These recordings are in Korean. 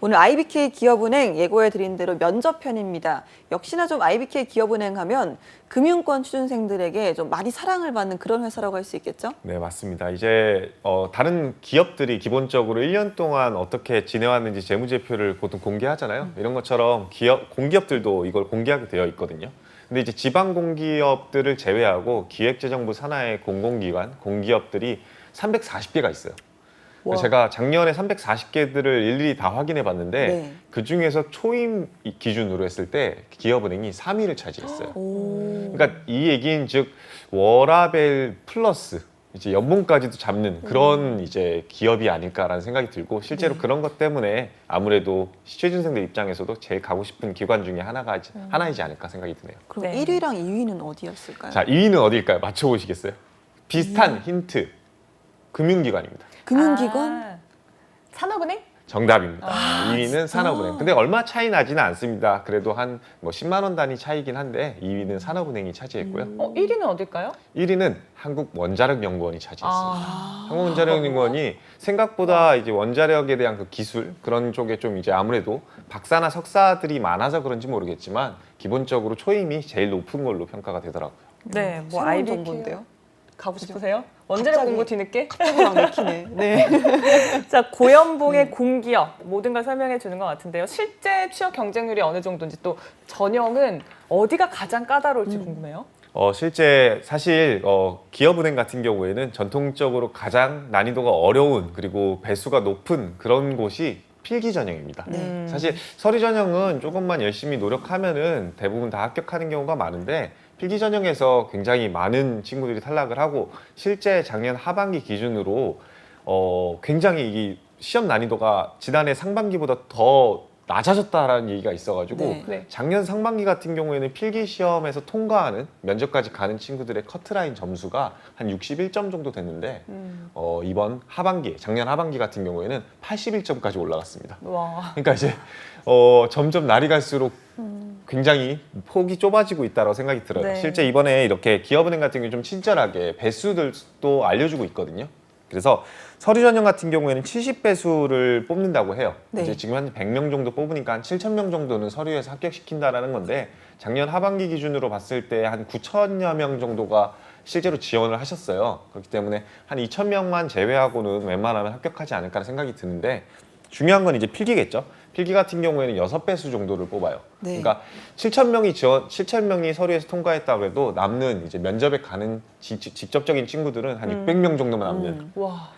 오늘 IBK 기업은행 예고해 드린 대로 면접편입니다. 역시나 좀 IBK 기업은행 하면 금융권 취준생들에게 좀 많이 사랑을 받는 그런 회사라고 할 수 있겠죠? 네, 맞습니다. 이제 다른 기업들이 기본적으로 1년 동안 어떻게 지내왔는지 재무제표를 보통 공개하잖아요. 이런 것처럼 공기업들도 이걸 공개하게 되어 있거든요. 근데 이제 지방 공기업들을 제외하고 기획재정부 산하의 공공기관, 공기업들이 340개가 있어요. 와. 제가 작년에 340개들을 일일이 다 확인해 봤는데 네. 그 중에서 초임 기준으로 했을 때 기업은행이 3위를 차지했어요. 오. 그러니까 이 얘기는 즉 워라밸 플러스 이제 연봉까지도 잡는 그런 이제 기업이 아닐까라는 생각이 들고 실제로 네. 그런 것 때문에 아무래도 취준생들 입장에서도 제일 가고 싶은 기관 중에 하나이지 않을까 생각이 드네요. 그럼 네. 1위랑 2위는 어디였을까요? 자, 2위는 어딜까요? 맞춰보시겠어요? 비슷한 힌트. 금융기관입니다. 금융기관? 아, 산업은행? 정답입니다. 아, 2위는 진짜? 산업은행. 근데 얼마 차이 나지는 않습니다. 그래도 한 뭐 10만 원 단위 차이긴 한데 2위는 산업은행이 차지했고요. 1위는 어딜까요? 1위는 한국원자력연구원이 차지했습니다. 아. 한국원자력연구원이 생각보다 이제 원자력에 대한 그 기술 그런 쪽에 좀 이제 아무래도 박사나 석사들이 많아서 그런지 모르겠지만 기본적으로 초임이 제일 높은 걸로 평가가 되더라고요. 네, 뭐 새로운 IBK 정보인데요? 가고 싶으세요? 원자력 갑자기. 공부 뒤늦게? 갑자기 막 맥히네. 네. 자, 고연봉의 공기업 모든 걸 설명해 주는 것 같은데요. 실제 취업 경쟁률이 어느 정도인지 또 전형은 어디가 가장 까다로울지 궁금해요. 실제 사실 기업은행 같은 경우에는 전통적으로 가장 난이도가 어려운 그리고 배수가 높은 그런 곳이 필기 전형입니다. 네. 사실 서류 전형은 조금만 열심히 노력하면은 대부분 다 합격하는 경우가 많은데 필기 전형에서 굉장히 많은 친구들이 탈락을 하고 실제 작년 하반기 기준으로 굉장히 이 시험 난이도가 지난해 상반기보다 더 낮아졌다라는 얘기가 있어가지고 네. 네. 작년 상반기 같은 경우에는 필기 시험에서 통과하는 면접까지 가는 친구들의 커트라인 점수가 한 61점 정도 됐는데 이번 하반기, 작년 하반기 같은 경우에는 81점까지 올라갔습니다. 와. 그러니까 이제 점점 날이 갈수록 굉장히 폭이 좁아지고 있다고 생각이 들어요. 네. 실제 이번에 이렇게 기업은행 같은 경우 좀 친절하게 배수들도 알려주고 있거든요. 그래서 서류 전형 같은 경우에는 70배수를 뽑는다고 해요. 네. 이제 지금 한 100명 정도 뽑으니까 한 7,000명 정도는 서류에서 합격시킨다라는 건데 작년 하반기 기준으로 봤을 때 한 9,000여 명 정도가 실제로 지원을 하셨어요. 그렇기 때문에 한 2,000명만 제외하고는 웬만하면 합격하지 않을까 생각이 드는데 중요한 건 이제 필기겠죠. 필기 같은 경우에는 6배수 정도를 뽑아요. 네. 그러니까 7,000명이 서류에서 통과했다고 해도 남는 이제 면접에 가는 직접적인 친구들은 한 600명 정도만 남는. 와.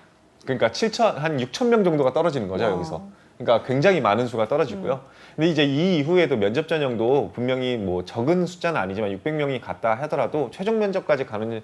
그러니까 한 6,000명 정도가 떨어지는 거죠, 와. 여기서. 그러니까 굉장히 많은 수가 떨어지고요. 근데 이제 이 이후에도 면접 전형도 분명히 뭐 적은 숫자는 아니지만 600명이 갔다 하더라도 최종 면접까지 가는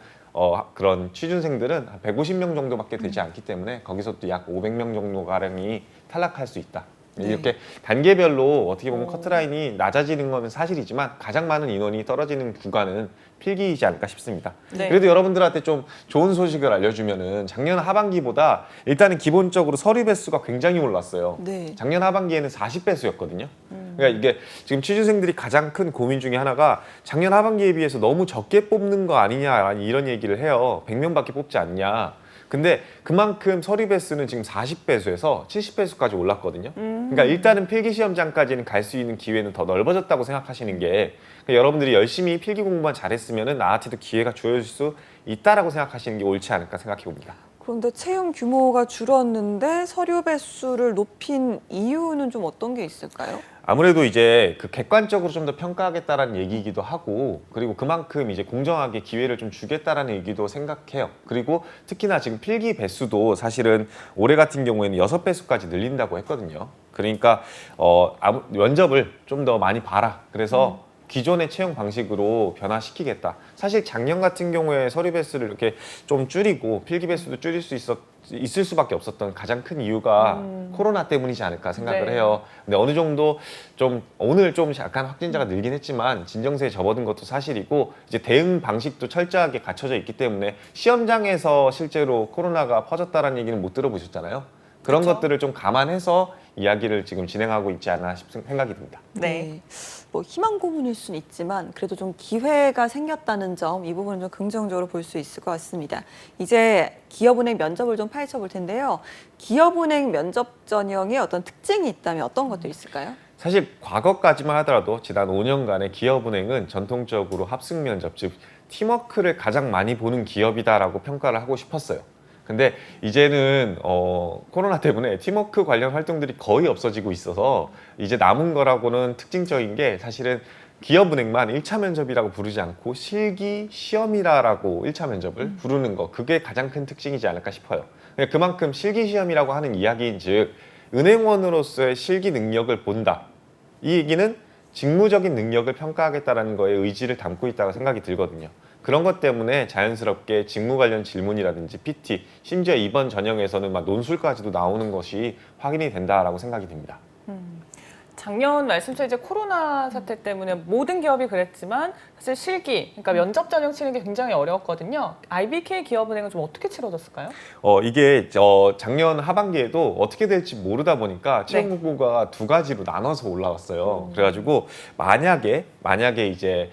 그런 취준생들은 한 150명 정도밖에 되지 않기 때문에 거기서 또 약 500명 정도 가량이 탈락할 수 있다. 네. 이렇게 단계별로 어떻게 보면 커트라인이 낮아지는 건 사실이지만 가장 많은 인원이 떨어지는 구간은 필기이지 않을까 싶습니다. 네. 그래도 여러분들한테 좀 좋은 소식을 알려주면은 작년 하반기보다 일단은 기본적으로 서류 배수가 굉장히 올랐어요. 네. 작년 하반기에는 40배수였거든요. 그러니까 이게 지금 취준생들이 가장 큰 고민 중에 하나가 작년 하반기에 비해서 너무 적게 뽑는 거 아니냐 이런 얘기를 해요. 100명밖에 뽑지 않냐. 근데 그만큼 서류 배수는 지금 40배수에서 70배수까지 올랐거든요. 그러니까 일단은 필기 시험장까지는 갈 수 있는 기회는 더 넓어졌다고 생각하시는 게 그러니까 여러분들이 열심히 필기 공부만 잘했으면은 나한테도 기회가 주어질 수 있다라고 생각하시는 게 옳지 않을까 생각해 봅니다. 그런데 채용 규모가 줄었는데 서류 배수를 높인 이유는 좀 어떤 게 있을까요? 아무래도 이제 그 객관적으로 좀 더 평가하겠다라는 얘기이기도 하고 그리고 그만큼 이제 공정하게 기회를 좀 주겠다라는 얘기도 생각해요. 그리고 특히나 지금 필기 배수도 사실은 올해 같은 경우에는 6배수까지 늘린다고 했거든요. 그러니까 면접을 좀 더 많이 봐라. 그래서 기존의 채용 방식으로 변화시키겠다. 사실 작년 같은 경우에 서류 배수를 이렇게 좀 줄이고 필기 배수도 줄일 수 있을 수밖에 없었던 가장 큰 이유가 코로나 때문이지 않을까 생각을 네. 해요. 근데 어느 정도 좀 오늘 좀 약간 확진자가 늘긴 했지만 진정세에 접어든 것도 사실이고 이제 대응 방식도 철저하게 갖춰져 있기 때문에 시험장에서 실제로 코로나가 퍼졌다라는 얘기는 못 들어보셨잖아요. 그런 그쵸. 것들을 좀 감안해서 이야기를 지금 진행하고 있지 않나 싶은 생각이 듭니다. 네. 뭐 희망 고문일 수는 있지만 그래도 좀 기회가 생겼다는 점, 이 부분은 좀 긍정적으로 볼 수 있을 것 같습니다. 이제 기업은행 면접을 좀 파헤쳐 볼 텐데요. 기업은행 면접 전형에 어떤 특징이 있다면 어떤 것들이 있을까요? 사실 과거까지만 하더라도 지난 5년간의 기업은행은 전통적으로 합승 면접, 즉 팀워크를 가장 많이 보는 기업이다라고 평가를 하고 싶었어요. 근데 이제는 코로나 때문에 팀워크 관련 활동들이 거의 없어지고 있어서 이제 남은 거라고는 특징적인 게 사실은 기업은행만 1차 면접이라고 부르지 않고 실기 시험이라고 1차 면접을 부르는 거, 그게 가장 큰 특징이지 않을까 싶어요. 그만큼 실기 시험이라고 하는 이야기인즉 은행원으로서의 실기 능력을 본다. 이 얘기는 직무적인 능력을 평가하겠다는 거에 의지를 담고 있다고 생각이 들거든요. 그런 것 때문에 자연스럽게 직무 관련 질문이라든지 PT, 심지어 이번 전형에서는 막 논술까지도 나오는 것이 확인이 된다라고 생각이 듭니다. 작년 말씀처럼 이제 코로나 사태 때문에 모든 기업이 그랬지만 사실 실기, 그러니까 면접 전형 치는 게 굉장히 어려웠거든요. IBK 기업은행은 좀 어떻게 치러졌을까요? 이게 작년 하반기에도 어떻게 될지 모르다 보니까 채용 네. 공고가 두 가지로 나눠서 올라왔어요. 그래가지고 만약에 이제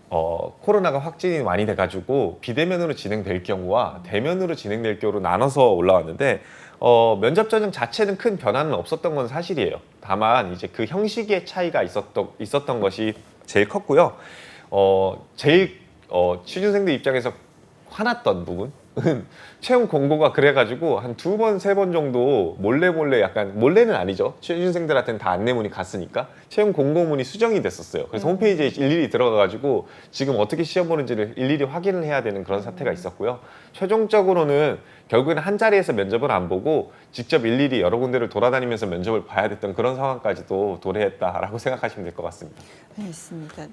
코로나가 확진이 많이 돼가지고 비대면으로 진행될 경우와 대면으로 진행될 경우로 나눠서 올라왔는데 면접 전형 자체는 큰 변화는 없었던 건 사실이에요. 다만 이제 그 형식의 차이가 있었던 것이 제일 컸고요. 제일 취준생들 입장에서 화났던 부분은 채용 공고가 그래가지고 한 2번, 3번 정도 몰래 약간, 몰래는 아니죠. 취준생들한테는 다 안내문이 갔으니까 채용 공고문이 수정이 됐었어요. 그래서 홈페이지에 일일이 들어가가지고 지금 어떻게 시험 보는지를 일일이 확인을 해야 되는 그런 사태가 있었고요. 최종적으로는 결국에는 한 자리에서 면접을 안 보고 직접 일일이 여러 군데를 돌아다니면서 면접을 봐야 됐던 그런 상황까지도 도래했다라고 생각하시면 될 것 같습니다. 알겠습니다.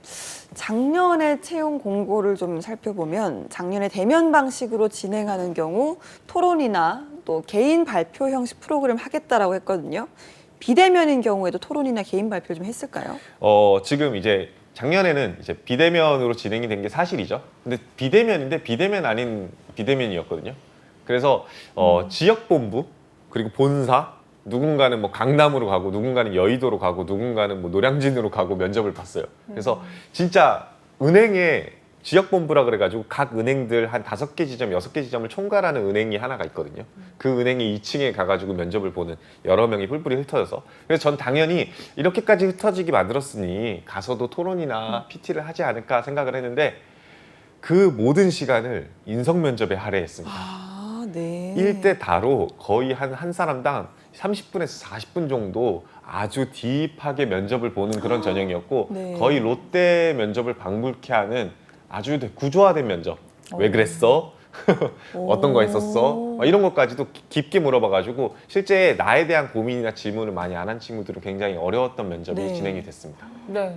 작년에 채용 공고를 좀 살펴보면 작년에 대면 방식으로 진행하는 경우 토론이나 또 개인 발표 형식 프로그램 하겠다라고 했거든요. 비대면인 경우에도 토론이나 개인 발표를 좀 했을까요? 지금 이제 작년에는 이제 비대면으로 진행이 된 게 사실이죠. 근데 비대면인데 비대면 아닌 비대면이었거든요. 그래서 지역본부 그리고 본사, 누군가는 뭐 강남으로 가고 누군가는 여의도로 가고 누군가는 뭐 노량진으로 가고 면접을 봤어요. 그래서 진짜 은행에 지역본부라 그래가지고 각 은행들 한 5개 지점, 6개 지점을 총괄하는 은행이 하나가 있거든요. 그 은행이 2층에 가가지고 면접을 보는 여러 명이 뿔뿔이 흩어져서. 그래서 전 당연히 이렇게까지 흩어지게 만들었으니 가서도 토론이나 PT를 하지 않을까 생각을 했는데 그 모든 시간을 인성 면접에 할애했습니다. 아, 네. 1대 다로 거의 한 사람당 30분에서 40분 정도 아주 딥하게 면접을 보는 그런 전형이었고 네. 거의 롯데 면접을 방불케 하는 아주 구조화된 면접. 왜 그랬어? 어떤 거 했었어? 막 이런 것까지도 깊게 물어봐가지고 실제 나에 대한 고민이나 질문을 많이 안 한 친구들은 굉장히 어려웠던 면접이 네. 진행이 됐습니다. 네.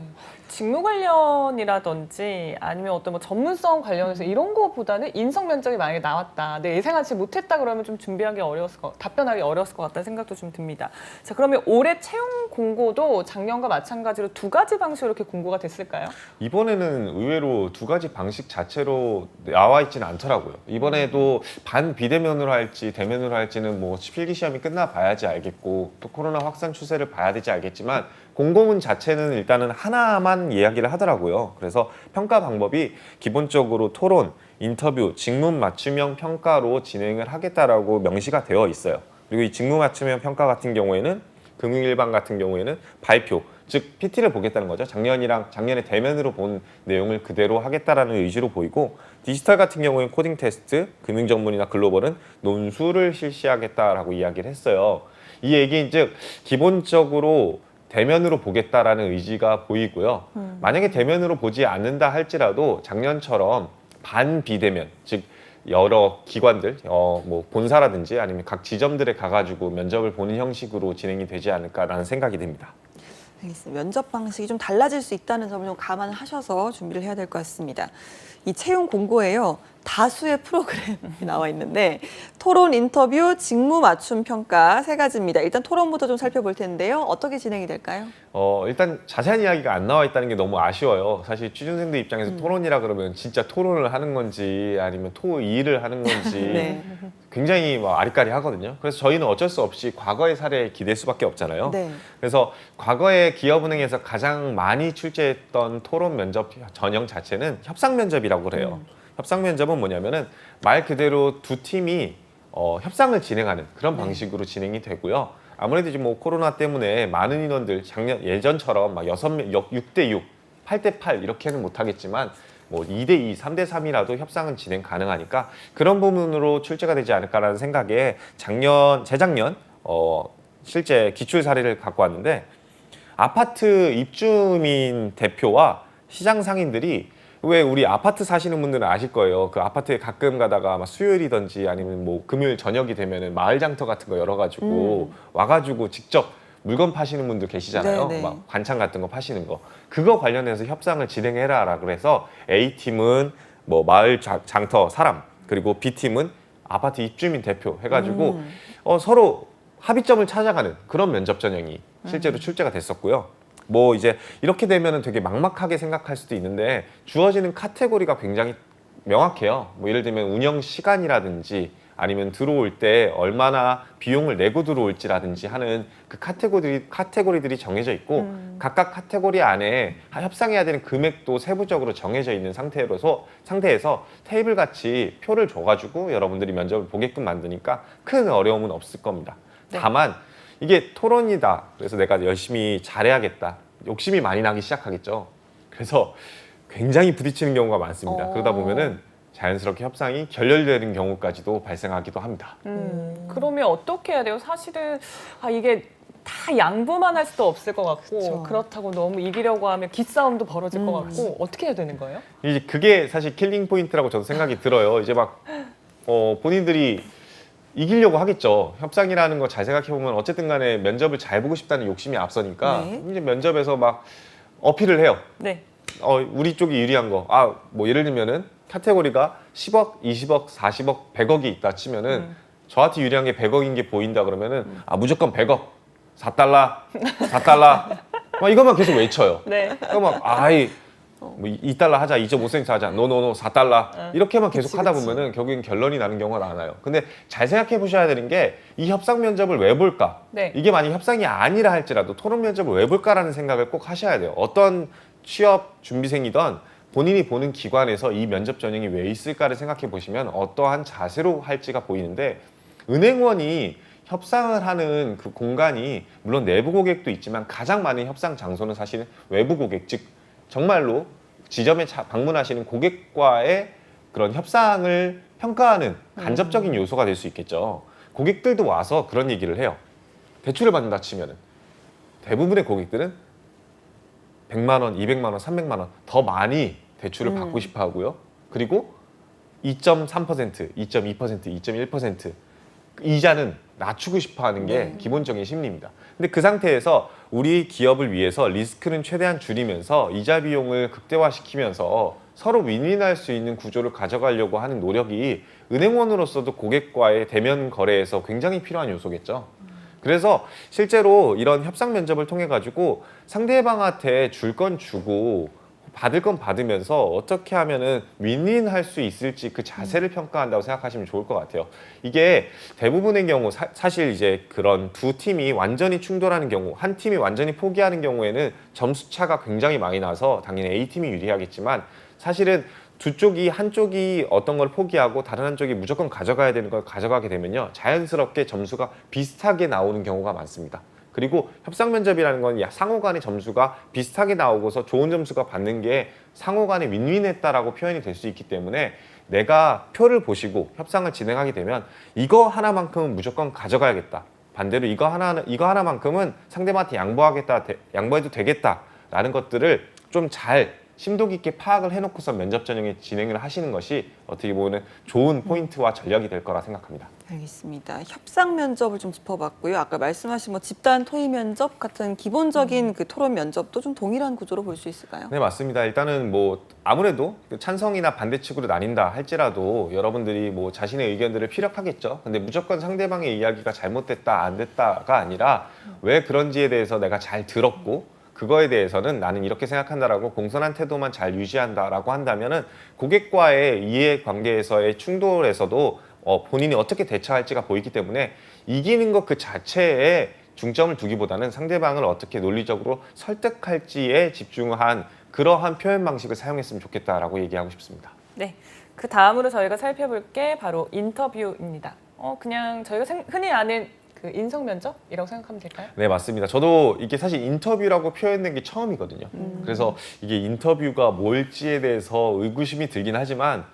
직무 관련이라든지 아니면 어떤 뭐 전문성 관련해서 이런 거보다는 인성 면접이 만약에 나왔다. 내 예상하지 못했다 그러면 좀 답변하기 어려웠을 것 같다는 생각도 좀 듭니다. 자, 그러면 올해 채용 공고도 작년과 마찬가지로 2가지 방식으로 이렇게 공고가 됐을까요? 이번에는 의외로 2가지 방식 자체로 나와 있지는 않더라고요. 이번에도 반 비대면으로 할지 대면으로 할지는 뭐 필기 시험이 끝나 봐야지 알겠고 또 코로나 확산 추세를 봐야 되지 알겠지만 공고문 자체는 일단은 하나만 이야기를 하더라고요. 그래서 평가 방법이 기본적으로 토론, 인터뷰, 직무 맞춤형 평가로 진행을 하겠다라고 명시가 되어 있어요. 그리고 이 직무 맞춤형 평가 같은 경우에는 금융일반 같은 경우에는 발표, 즉 PT를 보겠다는 거죠. 작년에 대면으로 본 내용을 그대로 하겠다라는 의지로 보이고 디지털 같은 경우에는 코딩 테스트, 금융 전문이나 글로벌은 논술을 실시하겠다라고 이야기를 했어요. 이 얘기인 즉 기본적으로 대면으로 보겠다라는 의지가 보이고요. 만약에 대면으로 보지 않는다 할지라도 작년처럼 반비대면, 즉 여러 기관들, 뭐 본사라든지 아니면 각 지점들에 가가지고 면접을 보는 형식으로 진행이 되지 않을까라는 생각이 듭니다. 알겠습니다. 면접 방식이 좀 달라질 수 있다는 점을 좀 감안하셔서 준비를 해야 될 것 같습니다. 이 채용 공고에요. 다수의 프로그램이 나와 있는데 토론, 인터뷰, 직무 맞춤 평가 세 가지입니다. 일단 토론부터 좀 살펴볼 텐데요. 어떻게 진행이 될까요? 일단 자세한 이야기가 안 나와 있다는 게 너무 아쉬워요. 사실 취준생들 입장에서 토론이라 그러면 진짜 토론을 하는 건지 아니면 토의를 하는 건지 네. 굉장히 뭐 아리까리 하거든요. 그래서 저희는 어쩔 수 없이 과거의 사례에 기댈 수밖에 없잖아요. 네. 그래서 과거에 기업은행에서 가장 많이 출제했던 토론 면접 전형 자체는 협상 면접이라고 그래요. 협상 면접은 뭐냐면은 말 그대로 두 팀이 협상을 진행하는 그런 방식으로 진행이 되고요. 아무래도 이제 뭐 코로나 때문에 많은 인원들 예전처럼 막 6대6, 8대8 이렇게는 못하겠지만 뭐 2대2, 3대3이라도 협상은 진행 가능하니까 그런 부분으로 출제가 되지 않을까라는 생각에 재작년 실제 기출 사례를 갖고 왔는데 아파트 입주민 대표와 시장 상인들이 왜 우리 아파트 사시는 분들은 아실 거예요. 그 아파트에 가끔 가다가 막 수요일이든지 아니면 뭐 금요일 저녁이 되면은 마을 장터 같은 거 열어가지고 와가지고 직접 물건 파시는 분들 계시잖아요. 네네. 막 반찬 같은 거 파시는 거. 그거 관련해서 협상을 진행해라라 그래서 A팀은 뭐 마을 장터 사람 그리고 B팀은 아파트 입주민 대표 해가지고 서로 합의점을 찾아가는 그런 면접 전형이 실제로 출제가 됐었고요. 뭐 이제 이렇게 되면은 되게 막막하게 생각할 수도 있는데 주어지는 카테고리가 굉장히 명확해요. 뭐 예를 들면 운영 시간이라든지 아니면 들어올 때 얼마나 비용을 내고 들어올지라든지 하는 그 카테고리들이 정해져 있고 각각 카테고리 안에 협상해야 되는 금액도 세부적으로 정해져 있는 상태에서 테이블 같이 표를 줘가지고 여러분들이 면접을 보게끔 만드니까 큰 어려움은 없을 겁니다. 네. 다만 이게 토론이다. 그래서 내가 열심히 잘해야겠다. 욕심이 많이 나기 시작하겠죠. 그래서 굉장히 부딪히는 경우가 많습니다. 그러다 보면은 자연스럽게 협상이 결렬되는 경우까지도 발생하기도 합니다. 그러면 어떻게 해야 돼요? 사실은 이게 다 양보만 할 수도 없을 것 같고 그쵸. 그렇다고 너무 이기려고 하면 기싸움도 벌어질 것 같고 어떻게 해야 되는 거예요? 이제 그게 사실 킬링 포인트라고 저도 생각이 들어요. 이제 막 본인들이 이기려고 하겠죠. 협상이라는 거 잘 생각해 보면 어쨌든 간에 면접을 잘 보고 싶다는 욕심이 앞서니까 네. 이제 면접에서 막 어필을 해요. 네. 우리 쪽이 유리한 거. 뭐 예를 들면은 카테고리가 10억, 20억, 40억, 100억이 있다 치면은 저한테 유리한 게 100억인 게 보인다 그러면은 무조건 100억. 4달러. 4달러. 막 이것만 계속 외쳐요. 네. 그러면 뭐 2달러 하자, 2.5센트 하자, 노노노 4달러 이렇게만 계속 하다 보면은 결국엔 결론이 나는 경우가 많아요. 근데 잘 생각해 보셔야 되는 게 이 협상 면접을 왜 볼까? 네. 이게 만약 협상이 아니라 할지라도 토론 면접을 왜 볼까라는 생각을 꼭 하셔야 돼요. 어떤 취업 준비생이든 본인이 보는 기관에서 이 면접 전형이 왜 있을까를 생각해 보시면 어떠한 자세로 할지가 보이는데 은행원이 협상을 하는 그 공간이 물론 내부 고객도 있지만 가장 많은 협상 장소는 사실은 외부 고객, 즉 정말로 지점에 방문하시는 고객과의 그런 협상을 평가하는 간접적인 요소가 될 수 있겠죠. 고객들도 와서 그런 얘기를 해요. 대출을 받는다 치면은 대부분의 고객들은 100만 원, 200만 원, 300만 원 더 많이 대출을 받고 싶어 하고요. 그리고 2.3%, 2.2%, 2.1% 이자는 낮추고 싶어 하는 게 기본적인 심리입니다. 근데 그 상태에서 우리 기업을 위해서 리스크는 최대한 줄이면서 이자 비용을 극대화시키면서 서로 윈윈할 수 있는 구조를 가져가려고 하는 노력이 은행원으로서도 고객과의 대면 거래에서 굉장히 필요한 요소겠죠. 그래서 실제로 이런 협상 면접을 통해 가지고 상대방한테 줄 건 주고 받을 건 받으면서 어떻게 하면은 윈윈할 수 있을지 그 자세를 평가한다고 생각하시면 좋을 것 같아요. 이게 대부분의 경우 사실 이제 그런 두 팀이 완전히 충돌하는 경우, 한 팀이 완전히 포기하는 경우에는 점수 차가 굉장히 많이 나서 당연히 A팀이 유리하겠지만 사실은 두 쪽이 한쪽이 어떤 걸 포기하고 다른 한쪽이 무조건 가져가야 되는 걸 가져가게 되면요. 자연스럽게 점수가 비슷하게 나오는 경우가 많습니다. 그리고 협상 면접이라는 건 상호 간의 점수가 비슷하게 나오고서 좋은 점수가 받는 게 상호 간에 윈윈했다라고 표현이 될 수 있기 때문에 내가 표를 보시고 협상을 진행하게 되면 이거 하나만큼은 무조건 가져가야겠다. 반대로 이거 하나만큼은 상대방한테 양보해도 되겠다라는 것들을 좀 잘 심도 깊게 파악을 해놓고서 면접 전형에 진행을 하시는 것이 어떻게 보면 좋은 포인트와 전략이 될 거라 생각합니다. 알겠습니다. 협상 면접을 좀 짚어봤고요. 아까 말씀하신 뭐 집단 토의 면접 같은 기본적인 그 토론 면접도 좀 동일한 구조로 볼 수 있을까요? 네, 맞습니다. 일단은 뭐 아무래도 찬성이나 반대 측으로 나뉜다 할지라도 여러분들이 뭐 자신의 의견들을 피력하겠죠. 근데 무조건 상대방의 이야기가 잘못됐다, 안 됐다가 아니라 왜 그런지에 대해서 내가 잘 들었고 그거에 대해서는 나는 이렇게 생각한다라고 공손한 태도만 잘 유지한다라고 한다면은 고객과의 이해관계에서의 충돌에서도 본인이 어떻게 대처할지가 보이기 때문에 이기는 것 그 자체에 중점을 두기보다는 상대방을 어떻게 논리적으로 설득할지에 집중한 그러한 표현 방식을 사용했으면 좋겠다라고 얘기하고 싶습니다. 네. 그 다음으로 저희가 살펴볼 게 바로 인터뷰입니다. 그냥 저희가 흔히 아는 그 인성 면접이라고 생각하면 될까요? 네, 맞습니다. 저도 이게 사실 인터뷰라고 표현된 게 처음이거든요. 그래서 이게 인터뷰가 뭘지에 대해서 의구심이 들긴 하지만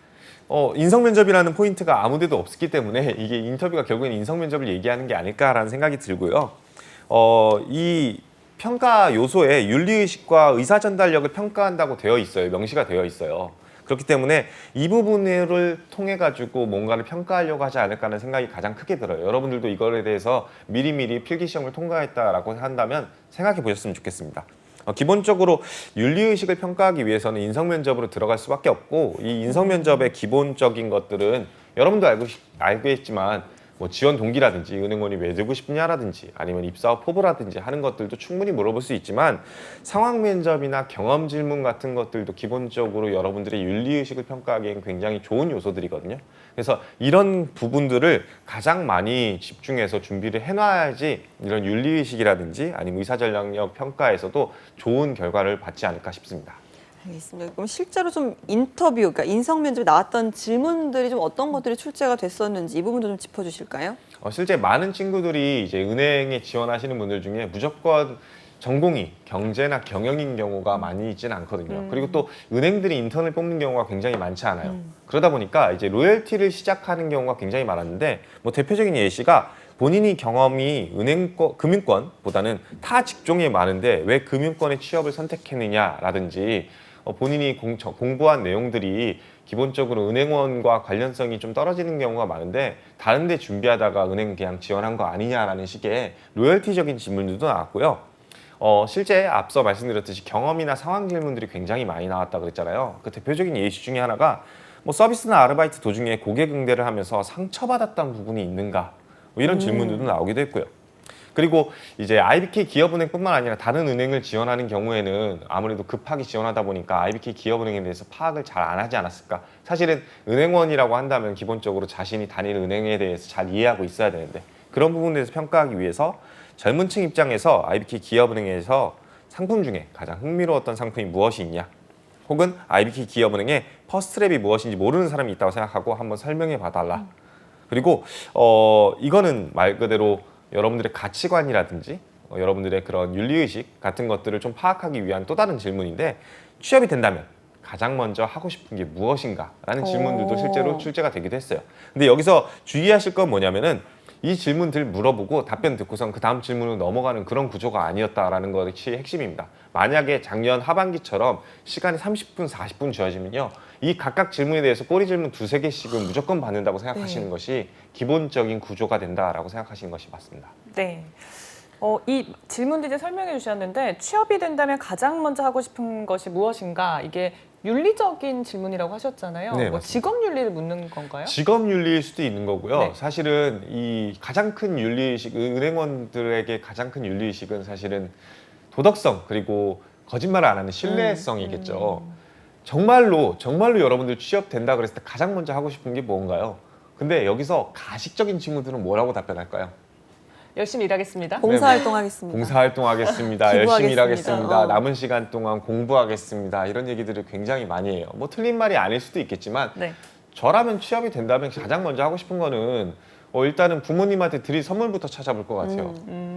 인성 면접이라는 포인트가 아무 데도 없기 때문에 이게 인터뷰가 결국엔 인성 면접을 얘기하는 게 아닐까라는 생각이 들고요. 이 평가 요소에 윤리의식과 의사전달력을 평가한다고 되어 있어요. 명시가 되어 있어요. 그렇기 때문에 이 부분을 통해 가지고 뭔가를 평가하려고 하지 않을까 하는 생각이 가장 크게 들어요. 여러분들도 이거에 대해서 미리미리 필기시험을 통과했다라고 한다면 생각해 보셨으면 좋겠습니다. 기본적으로 윤리의식을 평가하기 위해서는 인성면접으로 들어갈 수밖에 없고 이 인성면접의 기본적인 것들은 여러분도 알겠지만 뭐 지원 동기라든지 은행원이 왜 되고 싶냐라든지 아니면 입사업 포부라든지 하는 것들도 충분히 물어볼 수 있지만 상황 면접이나 경험 질문 같은 것들도 기본적으로 여러분들의 윤리의식을 평가하기엔 굉장히 좋은 요소들이거든요. 그래서 이런 부분들을 가장 많이 집중해서 준비를 해놔야지 이런 윤리의식이라든지 아니면 의사전략력 평가에서도 좋은 결과를 받지 않을까 싶습니다. 알겠습니다. 그럼 실제로 좀 인터뷰, 그러니까 인성 면접에 나왔던 질문들이 좀 어떤 것들이 출제가 됐었는지 이 부분도 좀 짚어주실까요? 실제 많은 친구들이 이제 은행에 지원하시는 분들 중에 무조건 전공이 경제나 경영인 경우가 많이 있지는 않거든요. 그리고 또 은행들이 인턴을 뽑는 경우가 굉장히 많지 않아요. 그러다 보니까 이제 로열티를 시작하는 경우가 굉장히 많았는데 뭐 대표적인 예시가 본인이 경험이 금융권보다는 타 직종에 많은데 왜 금융권의 취업을 선택했느냐라든지 본인이 공부한 내용들이 기본적으로 은행원과 관련성이 좀 떨어지는 경우가 많은데 다른 데 준비하다가 은행 그냥 지원한 거 아니냐라는 식의 로열티적인 질문들도 나왔고요. 실제 앞서 말씀드렸듯이 경험이나 상황 질문들이 굉장히 많이 나왔다 그랬잖아요. 그 대표적인 예시 중에 하나가 뭐 서비스나 아르바이트 도중에 고객 응대를 하면서 상처받았던 부분이 있는가 뭐 이런 질문들도 나오기도 했고요. 그리고 이제 IBK 기업은행뿐만 아니라 다른 은행을 지원하는 경우에는 아무래도 급하게 지원하다 보니까 IBK 기업은행에 대해서 파악을 잘 안 하지 않았을까. 사실은 은행원이라고 한다면 기본적으로 자신이 다니는 은행에 대해서 잘 이해하고 있어야 되는데 그런 부분에 대해서 평가하기 위해서 젊은 층 입장에서 IBK 기업은행에서 상품 중에 가장 흥미로웠던 상품이 무엇이 있냐, 혹은 IBK 기업은행의 퍼스트랩이 무엇인지 모르는 사람이 있다고 생각하고 한번 설명해 봐달라. 그리고 이거는 말 그대로 여러분들의 가치관이라든지 여러분들의 그런 윤리의식 같은 것들을 좀 파악하기 위한 또 다른 질문인데, 취업이 된다면 가장 먼저 하고 싶은 게 무엇인가 라는 질문들도 실제로 출제가 되기도 했어요. 근데 여기서 주의하실 건 뭐냐면은 이 질문들 물어보고 답변 듣고선 그 다음 질문으로 넘어가는 그런 구조가 아니었다라는 것이 핵심입니다. 만약에 작년 하반기처럼 시간이 30분, 40분 주어지면요, 이 각각 질문에 대해서 꼬리 질문 두세 개씩은 무조건 받는다고 생각하시는 것이 기본적인 구조가 된다라고 생각하시는 것이 맞습니다. 네. 이 질문들 이제 설명해 주셨는데 취업이 된다면 가장 먼저 하고 싶은 것이 무엇인가, 이게 윤리적인 질문이라고 하셨잖아요. 네, 뭐 직업 윤리를 묻는 건가요? 직업 윤리일 수도 있는 거고요. 네. 사실은 이 가장 큰 윤리의식, 은행원들에게 가장 큰 윤리의식은 사실은 도덕성 그리고 거짓말을 안 하는 신뢰성이겠죠. 정말로 여러분들 취업된다 그랬을 때 가장 먼저 하고 싶은 게 뭔가요? 근데 여기서 가식적인 친구들은 뭐라고 답변할까요? 열심히 일하겠습니다. 봉사활동하겠습니다. 봉사활동하겠습니다. 열심히 기부하겠습니다. 일하겠습니다. 남은 시간 동안 공부하겠습니다. 이런 얘기들을 굉장히 많이 해요. 뭐 틀린 말이 아닐 수도 있겠지만 네. 저라면 취업이 된다면 가장 먼저 하고 싶은 거는 일단은 부모님한테 드릴 선물부터 찾아볼 것 같아요.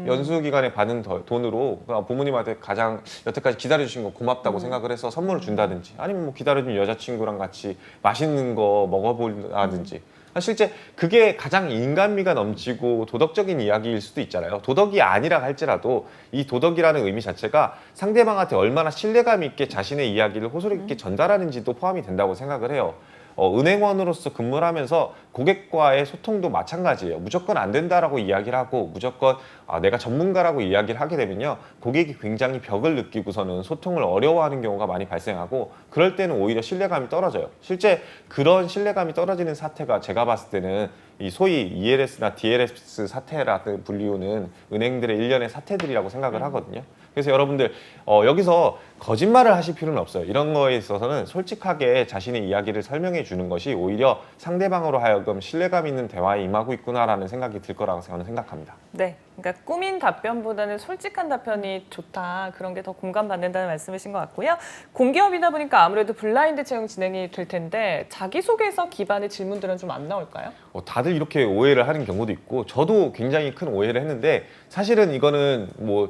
연수기간에 받은 돈으로 부모님한테 가장 여태까지 기다려주신 거 고맙다고 생각을 해서 선물을 준다든지, 아니면 뭐 기다려준 여자친구랑 같이 맛있는 거 먹어본다든지, 실제 그게 가장 인간미가 넘치고 도덕적인 이야기일 수도 있잖아요. 도덕이 아니라 할지라도 이 도덕이라는 의미 자체가 상대방한테 얼마나 신뢰감 있게 자신의 이야기를 호소력 있게 전달하는지도 포함이 된다고 생각을 해요. 은행원으로서 근무를 하면서 고객과의 소통도 마찬가지예요. 무조건 안 된다라고 이야기를 하고 무조건 내가 전문가라고 이야기를 하게 되면요. 고객이 굉장히 벽을 느끼고서는 소통을 어려워하는 경우가 많이 발생하고 그럴 때는 오히려 신뢰감이 떨어져요. 실제 그런 신뢰감이 떨어지는 사태가 제가 봤을 때는 이 소위 ELS나 DLS 사태라는 불리우는 은행들의 일련의 사태들이라고 생각을 하거든요. 그래서 여러분들 여기서 거짓말을 하실 필요는 없어요. 이런 거에 있어서는 솔직하게 자신의 이야기를 설명해 주는 것이 오히려 상대방으로 하여금 신뢰감 있는 대화에 임하고 있구나라는 생각이 들 거라고 저는 생각합니다. 네, 그러니까 꾸민 답변보다는 솔직한 답변이 좋다. 그런 게 더 공감받는다는 말씀이신 것 같고요. 공기업이다 보니까 아무래도 블라인드 채용 진행이 될 텐데 자기소개서 기반의 질문들은 좀 안 나올까요? 다들 이렇게 오해를 하는 경우도 있고 저도 굉장히 큰 오해를 했는데 사실은 이거는 뭐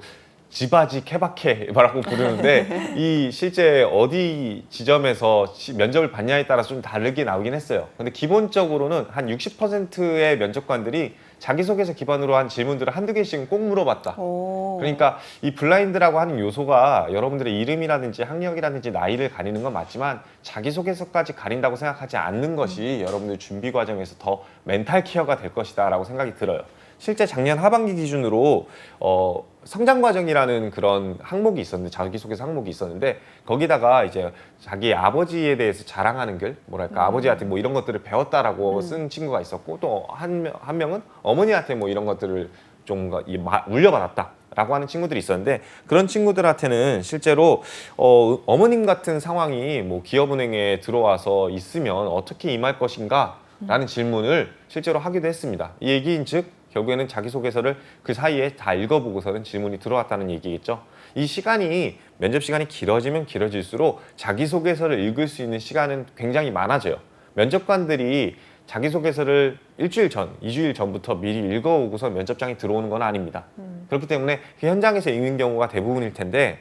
지바지 케바케라고 부르는데 이 실제 어디 지점에서 면접을 받냐에 따라서 좀 다르게 나오긴 했어요. 근데 기본적으로는 한 60%의 면접관들이 자기소개서 기반으로 한 질문들을 한두 개씩은 꼭 물어봤다. 그러니까 이 블라인드라고 하는 요소가 여러분들의 이름이라든지 학력이라든지 나이를 가리는 건 맞지만 자기소개서까지 가린다고 생각하지 않는 것이 여러분들 준비 과정에서 더 멘탈 케어가 될 것이다 라고 생각이 들어요. 실제 작년 하반기 기준으로 성장 과정이라는 그런 항목이 있었는데 자기소개서 항목이 있었는데 거기다가 이제 자기 아버지에 대해서 자랑하는 글 뭐랄까 아버지한테 뭐 이런 것들을 배웠다라고 쓴 친구가 있었고 또 한 명은 어머니한테 뭐 이런 것들을 좀 물려받았다라고 하는 친구들이 있었는데 그런 친구들한테는 실제로 어머님 같은 상황이 뭐 기업은행에 들어와서 있으면 어떻게 임할 것인가 라는 질문을 실제로 하기도 했습니다. 이 얘기인즉 결국에는 자기소개서를 그 사이에 다 읽어보고서는 질문이 들어왔다는 얘기겠죠. 이 시간이 면접 시간이 길어지면 길어질수록 자기소개서를 읽을 수 있는 시간은 굉장히 많아져요. 면접관들이 자기소개서를 일주일 전, 2주일 전부터 미리 읽어오고서 면접장에 들어오는 건 아닙니다. 그렇기 때문에 그 현장에서 읽는 경우가 대부분일 텐데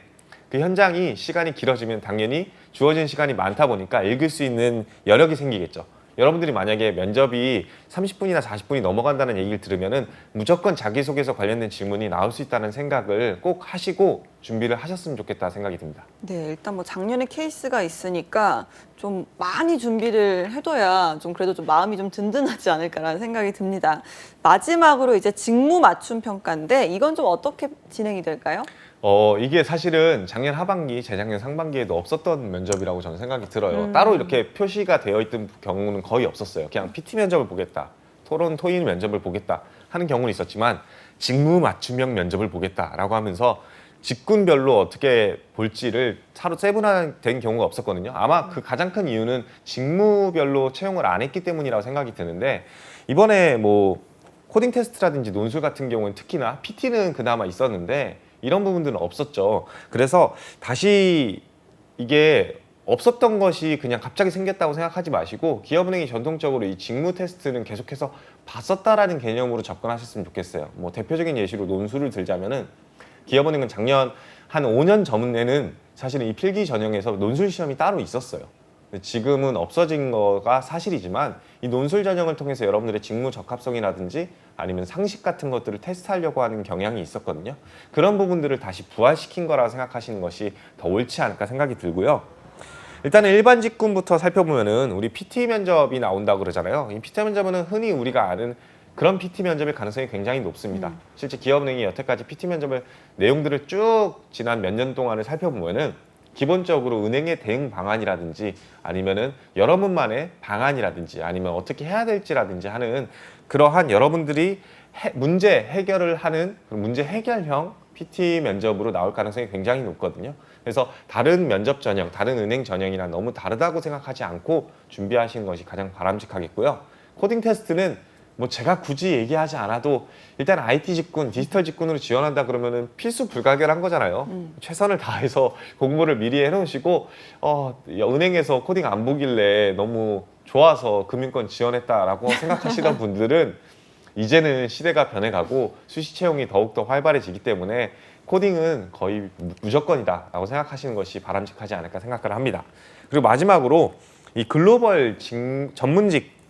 그 현장이 시간이 길어지면 당연히 주어진 시간이 많다 보니까 읽을 수 있는 여력이 생기겠죠. 여러분들이 만약에 면접이 30분이나 40분이 넘어간다는 얘기를 들으면은 무조건 자기소개서 관련된 질문이 나올 수 있다는 생각을 꼭 하시고 준비를 하셨으면 좋겠다 생각이 듭니다. 네, 일단 뭐 작년에 케이스가 있으니까 좀 많이 준비를 해둬야 좀 그래도 좀 마음이 좀 든든하지 않을까라는 생각이 듭니다. 마지막으로 이제 직무 맞춤 평가인데 이건 좀 어떻게 진행이 될까요? 이게 사실은 작년 하반기, 재작년 상반기에도 없었던 면접이라고 저는 생각이 들어요. 따로 이렇게 표시가 되어 있던 경우는 거의 없었어요. 그냥 PT 면접을 보겠다, 토론, 토익 면접을 보겠다 하는 경우는 있었지만 직무 맞춤형 면접을 보겠다라고 하면서 직군별로 어떻게 볼지를 서로 세분화된 경우가 없었거든요. 아마 그 가장 큰 이유는 직무별로 채용을 안 했기 때문이라고 생각이 드는데 이번에 뭐 코딩 테스트라든지 논술 같은 경우는 특히나 PT는 그나마 있었는데 이런 부분들은 없었죠. 그래서 다시 이게 없었던 것이 그냥 갑자기 생겼다고 생각하지 마시고 기업은행이 전통적으로 이 직무 테스트는 계속해서 봤었다라는 개념으로 접근하셨으면 좋겠어요. 뭐 대표적인 예시로 논술을 들자면은 기업은행은 작년 한 5년 전에는 사실은 이 필기 전형에서 논술 시험이 따로 있었어요. 지금은 없어진 거가 사실이지만 이 논술 전형을 통해서 여러분들의 직무 적합성이라든지 아니면 상식 같은 것들을 테스트하려고 하는 경향이 있었거든요. 그런 부분들을 다시 부활시킨 거라고 생각하시는 것이 더 옳지 않을까 생각이 들고요. 일단은 일반 직군부터 살펴보면은 우리 PT 면접이 나온다고 그러잖아요. 이 PT 면접은 흔히 우리가 아는 그런 PT 면접일 가능성이 굉장히 높습니다. 실제 기업은행이 여태까지 PT 면접을 내용들을 쭉 지난 몇 년 동안을 살펴보면은 기본적으로 은행의 대응 방안이라든지 아니면은 여러분만의 방안이라든지 아니면 어떻게 해야 될지라든지 하는 그러한 여러분들이 문제 해결을 하는 문제 해결형 PT 면접으로 나올 가능성이 굉장히 높거든요. 그래서 다른 면접 전형, 다른 은행 전형이랑 너무 다르다고 생각하지 않고 준비하시는 것이 가장 바람직하겠고요. 코딩 테스트는 뭐 제가 굳이 얘기하지 않아도 일단 IT 직군, 디지털 직군으로 지원한다 그러면은 필수 불가결한 거잖아요. 최선을 다해서 공부를 미리 해놓으시고 은행에서 코딩 안 보길래 너무 좋아서 금융권 지원했다라고 생각하시던 분들은 이제는 시대가 변해가고 수시 채용이 더욱더 활발해지기 때문에 코딩은 거의 무조건이다라고 생각하시는 것이 바람직하지 않을까 생각을 합니다. 그리고 마지막으로 이 글로벌 전문직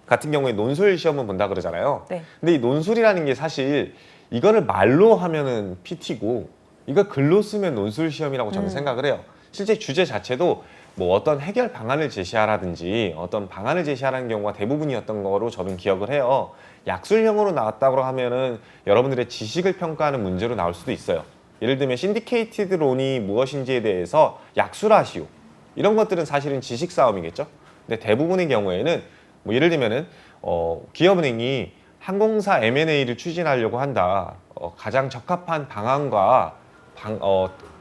같은 경우에 논술 시험을 본다 그러잖아요. 네. 근데 이 논술이라는 게 사실 이거를 말로 하면은 PT고 이걸 글로 쓰면 논술 시험이라고 저는 생각을 해요. 실제 주제 자체도 뭐 어떤 해결 방안을 제시하라든지 어떤 방안을 제시하라는 경우가 대부분이었던 거로 저는 기억을 해요. 약술형으로 나왔다고 하면은 여러분들의 지식을 평가하는 문제로 나올 수도 있어요. 예를 들면 신디케이티드 론이 무엇인지에 대해서 약술하시오. 이런 것들은 사실은 지식 싸움이겠죠. 근데 대부분의 경우에는 뭐 예를 들면은 기업은행이 항공사 M&A를 추진하려고 한다. 가장 적합한 방안과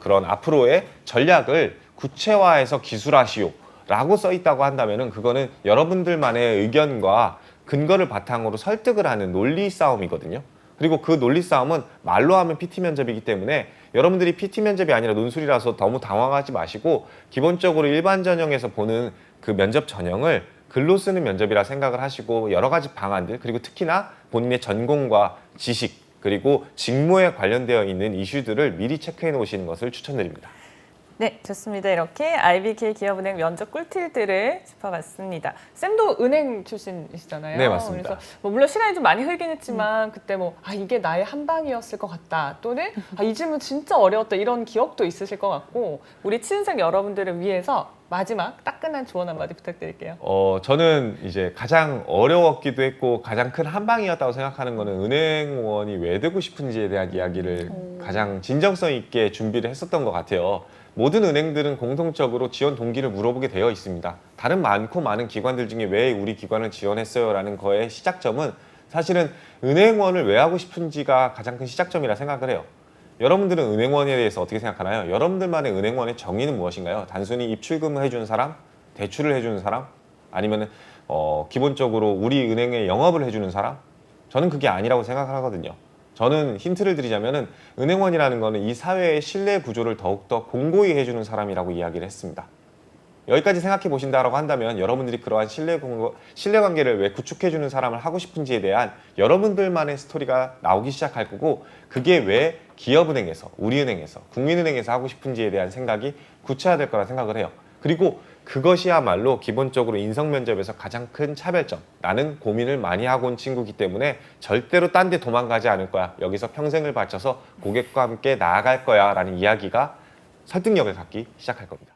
그런 앞으로의 전략을 구체화해서 기술하시오 라고 써 있다고 한다면은 그거는 여러분들만의 의견과 근거를 바탕으로 설득을 하는 논리 싸움이거든요. 그리고 그 논리 싸움은 말로 하면 PT 면접이기 때문에 여러분들이 PT 면접이 아니라 논술이라서 너무 당황하지 마시고 기본적으로 일반 전형에서 보는 그 면접 전형을 글로 쓰는 면접이라 생각을 하시고 여러 가지 방안들 그리고 특히나 본인의 전공과 지식 그리고 직무에 관련되어 있는 이슈들을 미리 체크해 놓으시는 것을 추천드립니다. 네, 좋습니다. 이렇게 IBK 기업은행 면접 꿀팁들을 짚어봤습니다. 쌤도 은행 출신이시잖아요. 네, 맞습니다. 그래서 뭐 물론 시간이 좀 많이 흐르긴 했지만 그때 뭐 이게 나의 한 방이었을 것 같다 또는 이 질문 진짜 어려웠다 이런 기억도 있으실 것 같고 우리 취준생 여러분들을 위해서 마지막 따끈한 조언 한마디 부탁드릴게요. 저는 이제 가장 어려웠기도 했고 가장 큰 한방이었다고 생각하는 거는 은행원이 왜 되고 싶은지에 대한 이야기를 가장 진정성 있게 준비를 했었던 것 같아요. 모든 은행들은 공통적으로 지원 동기를 물어보게 되어 있습니다. 다른 많고 많은 기관들 중에 왜 우리 기관을 지원했어요? 라는 거의 시작점은 사실은 은행원을 왜 하고 싶은지가 가장 큰 시작점이라 생각을 해요. 여러분들은 은행원에 대해서 어떻게 생각하나요? 여러분들만의 은행원의 정의는 무엇인가요? 단순히 입출금을 해주는 사람? 대출을 해주는 사람? 아니면 기본적으로 우리 은행에 영업을 해주는 사람? 저는 그게 아니라고 생각을 하거든요. 저는 힌트를 드리자면은 은행원이라는 거는 이 사회의 신뢰 구조를 더욱더 공고히 해주는 사람이라고 이야기를 했습니다. 여기까지 생각해 보신다라고 한다면 여러분들이 그러한 신뢰 관계를 왜 구축해주는 사람을 하고 싶은지에 대한 여러분들만의 스토리가 나오기 시작할 거고 그게 왜 기업은행에서, 우리은행에서, 국민은행에서 하고 싶은지에 대한 생각이 구체화될 거라 생각을 해요. 그리고 그것이야말로 기본적으로 인성 면접에서 가장 큰 차별점. 나는 고민을 많이 하고 온 친구이기 때문에 절대로 딴 데 도망가지 않을 거야. 여기서 평생을 바쳐서 고객과 함께 나아갈 거야 라는 이야기가 설득력을 갖기 시작할 겁니다.